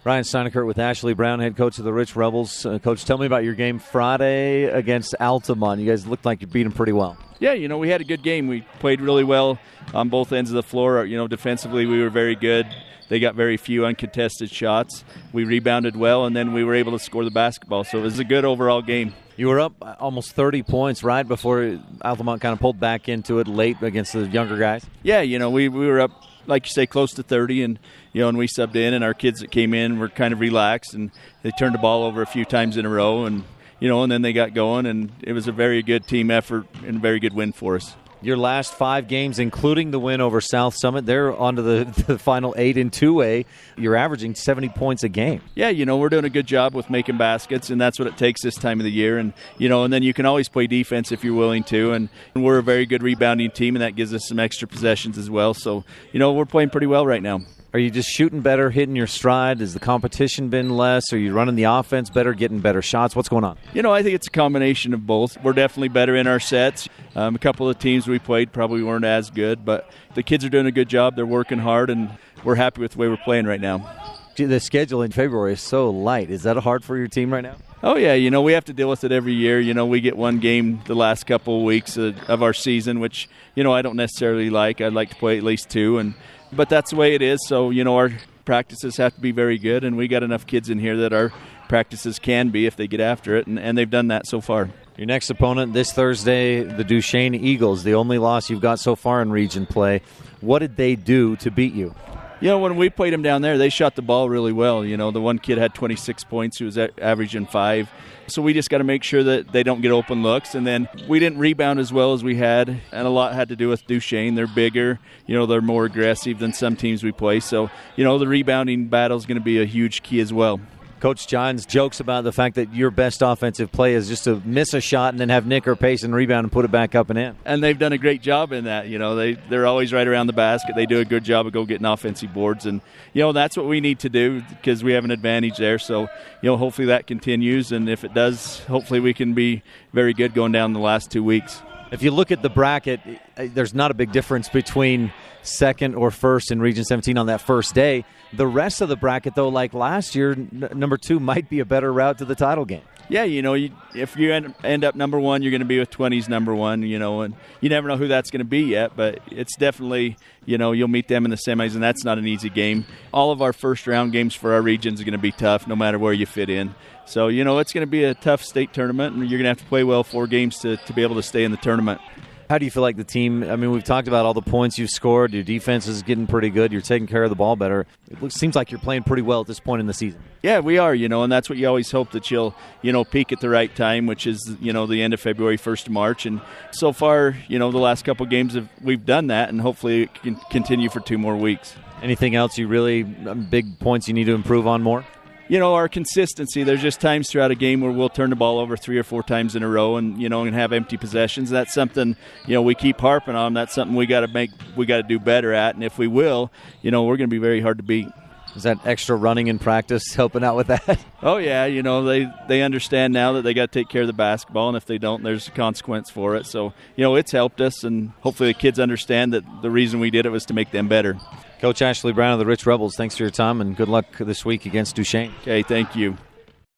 Ryan Steinekert with Ashley Brown, head coach of the Rich Rebels. Coach, tell me about your game Friday against Altamont. You guys looked like you beat them pretty well. Yeah, we had a good game. We played really well on both ends of the floor. Defensively we were very good. They got very few uncontested shots. We rebounded well, and then we were able to score the basketball. So it was a good overall game. You were up almost 30 points right before Altamont kind of pulled back into it late against the younger guys. Yeah, we were up, like you say, close to 30, and we subbed in, and our kids that came in were kind of relaxed, and they turned the ball over a few times in a row, and then they got going, and it was a very good team effort and a very good win for us. Your last 5 games, including the win over South Summit, they're on to the final 8 in 2A. You're averaging 70 points a game. Yeah, we're doing a good job with making baskets, and that's what it takes this time of the year. And, and then you can always play defense if you're willing to. And we're a very good rebounding team, and that gives us some extra possessions as well. So, we're playing pretty well right now. Are you just shooting better, hitting your stride? Has the competition been less? Are you running the offense better, getting better shots? What's going on? I think it's a combination of both. We're definitely better in our sets. A couple of teams we played probably weren't as good, but the kids are doing a good job. They're working hard, and we're happy with the way we're playing right now. The schedule in February is so light. Is that hard for your team right now? Oh, yeah. We have to deal with it every year. We get one game the last couple of weeks of our season, which, I don't necessarily like. I'd like to play at least 2, but that's the way it is. So, our practices have to be very good, and we got enough kids in here that our practices can be if they get after it, and they've done that so far. Your next opponent this Thursday, the Duchesne Eagles, the only loss you've got so far in region play. What did they do to beat you? When we played them down there, they shot the ball really well. The one kid had 26 points. He was averaging 5. So we just got to make sure that they don't get open looks. And then we didn't rebound as well as we had, and a lot had to do with Duchesne. They're bigger. They're more aggressive than some teams we play. So, the rebounding battle is going to be a huge key as well. Coach Johns jokes about the fact that your best offensive play is just to miss a shot and then have Nick or Payson rebound and put it back up and in. And they've done a great job in that. They're always right around the basket. They do a good job of getting offensive boards. And, that's what we need to do because we have an advantage there. So, hopefully that continues. And if it does, hopefully we can be very good going down the last 2 weeks. If you look at the bracket, there's not a big difference between second or first in Region 17 on that first day. The rest of the bracket, though, like last year, number 2 might be a better route to the title game. Yeah, if you end up number 1, you're going to be with 20s number 1, and you never know who that's going to be yet, but it's definitely, you'll meet them in the semis, and that's not an easy game. All of our first-round games for our regions are going to be tough no matter where you fit in. So, it's going to be a tough state tournament, and you're going to have to play well 4 games to be able to stay in the tournament. How do you feel like the team, we've talked about all the points you've scored. Your defense is getting pretty good. You're taking care of the ball better. It seems like you're playing pretty well at this point in the season. Yeah, we are, and that's what you always hope that you'll, peak at the right time, which is, the end of February, 1st of March. And so far, the last couple of games we've done that, and hopefully it can continue for 2 more weeks. Anything else big points you need to improve on more? Our consistency. There's just times throughout a game where we'll turn the ball over 3 or 4 times in a row and, and have empty possessions. That's something, we keep harping on. That's something we got to do better at. And if we will, we're going to be very hard to beat. Is that extra running in practice helping out with that? Oh, yeah. They understand now that they got to take care of the basketball, and if they don't, there's a consequence for it. So, it's helped us, and hopefully the kids understand that the reason we did it was to make them better. Coach Ashley Brown of the Rich Rebels, thanks for your time, and good luck this week against Duchesne. Okay, thank you.